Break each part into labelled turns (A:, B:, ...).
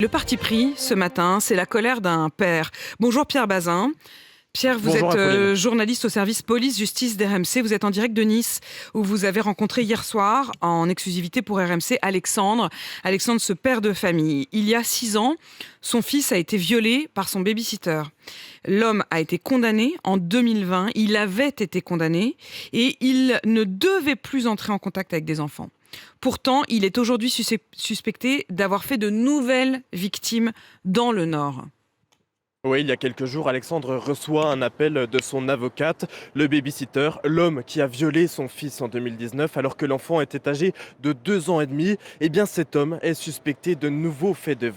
A: Le parti pris ce matin, c'est la colère d'un père. Bonjour Pierre Bazin. Pierre, vous
B: Bonjour
A: êtes
B: Apolline.
A: journaliste au service police-justice d'RMC. Vous êtes en direct de Nice, où vous avez rencontré hier soir, en exclusivité pour RMC, Alexandre. Alexandre, ce père de famille. Il y a 6 ans, son fils a été violé par son baby-sitter. L'homme a été condamné en 2020. Il avait été condamné et il ne devait plus entrer en contact avec des enfants. Pourtant, il est aujourd'hui suspecté d'avoir fait de nouvelles victimes dans le Nord.
B: Oui, il y a quelques jours, Alexandre reçoit un appel de son avocate, le baby-sitter, l'homme qui a violé son fils en 2019 alors que l'enfant était âgé de 2 ans et demi. Eh bien, cet homme est suspecté de nouveaux faits de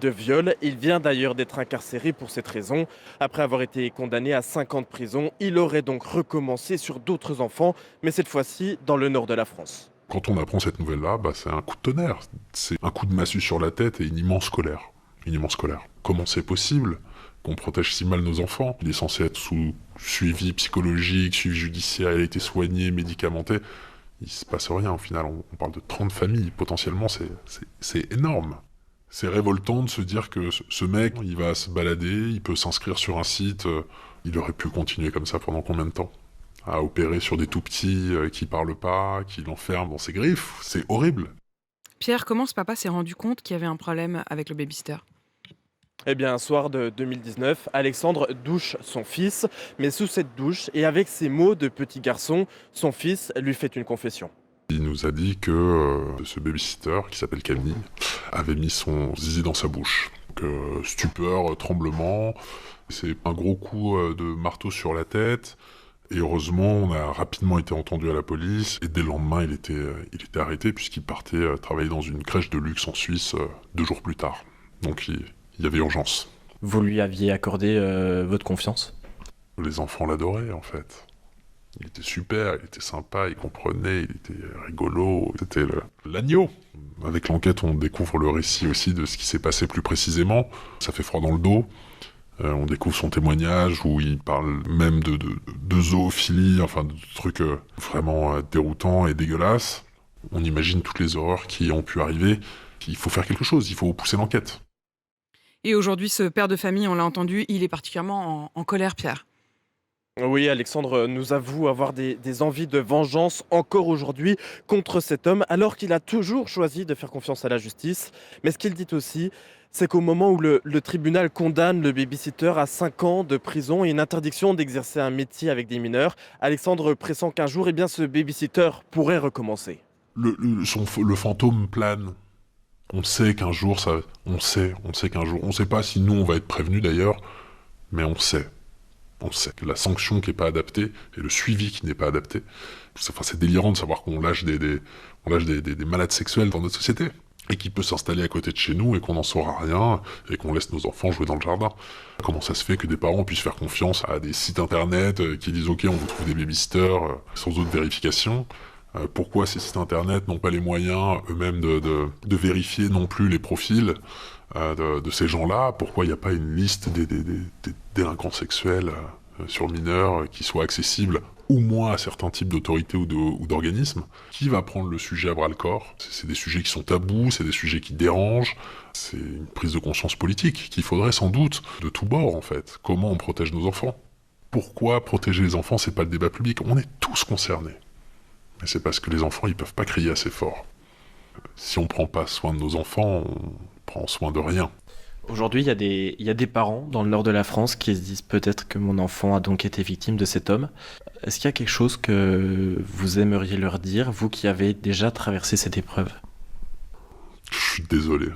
B: viol. Il vient d'ailleurs d'être incarcéré pour cette raison. Après avoir été condamné à 5 ans de prison, il aurait donc recommencé sur d'autres enfants, mais cette fois-ci dans le nord de la France.
C: Quand on apprend cette nouvelle-là, c'est un coup de tonnerre. C'est un coup de massue sur la tête et une immense colère. Une immense colère. Comment c'est possible qu'on protège si mal nos enfants? Il est censé être sous suivi psychologique, suivi judiciaire, il a été soigné, médicamenté. Il se passe rien au final. On parle de 30 familles. Potentiellement, c'est énorme. C'est révoltant de se dire que ce mec, il va se balader, il peut s'inscrire sur un site. Il aurait pu continuer comme ça pendant combien de temps? À opérer sur des tout-petits qui parlent pas, qui l'enferment dans ses griffes. C'est horrible.
A: Pierre, comment ce papa s'est rendu compte qu'il y avait un problème avec le baby-sitter ?
B: Eh bien, un soir de 2019, Alexandre douche son fils, mais sous cette douche et avec ces mots de petit garçon, son fils lui fait une confession.
C: Il nous a dit que ce babysitter, qui s'appelle Camille, avait mis son zizi dans sa bouche. Donc, stupeur, tremblement, c'est un gros coup de marteau sur la tête. Et heureusement, on a rapidement été entendu à la police. Et dès le lendemain, il était arrêté puisqu'il partait travailler dans une crèche de luxe en Suisse 2 jours plus tard. Donc il y avait urgence.
D: Vous lui aviez accordé votre confiance ?
C: Les enfants l'adoraient en fait. Il était super, il était sympa, il comprenait, il était rigolo. C'était l'agneau. Avec l'enquête, on découvre le récit aussi de ce qui s'est passé plus précisément. Ça fait froid dans le dos. On découvre son témoignage où il parle même de zoophilie, enfin de trucs vraiment déroutants et dégueulasses. On imagine toutes les horreurs qui ont pu arriver. Il faut faire quelque chose, il faut pousser l'enquête.
A: Et aujourd'hui, ce père de famille, on l'a entendu, il est particulièrement en colère, Pierre.
B: Oui, Alexandre nous avoue avoir des envies de vengeance encore aujourd'hui contre cet homme, alors qu'il a toujours choisi de faire confiance à la justice. Mais ce qu'il dit aussi, c'est qu'au moment où le tribunal condamne le baby-sitter à 5 ans de prison et une interdiction d'exercer un métier avec des mineurs, Alexandre pressent qu'un jour, ce baby-sitter pourrait recommencer.
C: Le fantôme plane. On sait qu'un jour, on sait qu'un jour, on sait pas si nous on va être prévenus d'ailleurs, mais on sait. On sait que la sanction qui n'est pas adaptée et le suivi qui n'est pas adapté, c'est délirant de savoir qu'on lâche des malades sexuels dans notre société et qui peut s'installer à côté de chez nous et qu'on n'en saura rien et qu'on laisse nos enfants jouer dans le jardin. Comment ça se fait que des parents puissent faire confiance à des sites internet qui disent « Ok, on vous trouve des babysitters sans autre vérification ». Pourquoi ces sites internet n'ont pas les moyens eux-mêmes de vérifier non plus les profils de ces gens-là? Pourquoi il n'y a pas une liste des délinquants sexuels sur mineurs qui soit accessible au moins à certains types d'autorités ou d'organismes? Qui va prendre le sujet à bras-le-corps? C'est des sujets qui sont tabous, c'est des sujets qui dérangent. C'est une prise de conscience politique qu'il faudrait sans doute de tous bords en fait. Comment on protège nos enfants? Pourquoi protéger les enfants, c'est pas le débat public? On est tous concernés. Mais c'est parce que les enfants, ils peuvent pas crier assez fort. Si on prend pas soin de nos enfants, on prend soin de rien.
D: Aujourd'hui, il y a des parents dans le nord de la France qui se disent peut-être que mon enfant a donc été victime de cet homme. Est-ce qu'il y a quelque chose que vous aimeriez leur dire, vous qui avez déjà traversé cette épreuve ?
C: Je suis désolé.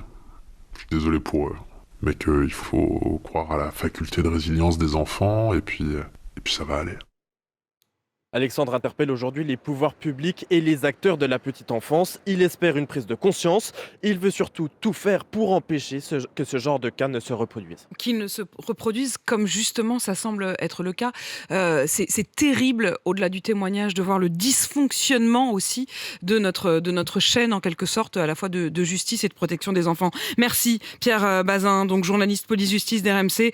C: Je suis désolé pour eux. Mais qu'il faut croire à la faculté de résilience des enfants, et puis ça va aller.
B: Alexandre interpelle aujourd'hui les pouvoirs publics et les acteurs de la petite enfance. Il espère une prise de conscience. Il veut surtout tout faire pour empêcher que ce genre de cas ne se reproduise.
A: Qu'ils ne se reproduisent comme justement ça semble être le cas. C'est terrible, au-delà du témoignage, de voir le dysfonctionnement aussi de notre chaîne, en quelque sorte, à la fois de justice et de protection des enfants. Merci Pierre Bazin, donc journaliste police-justice d'RMC,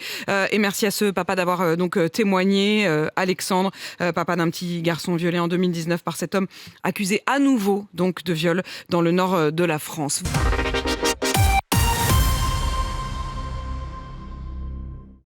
A: et merci à ce papa d'avoir témoigné, Alexandre, papa d'un petit garçon violé en 2019 par cet homme accusé à nouveau donc de viol dans le nord de la France.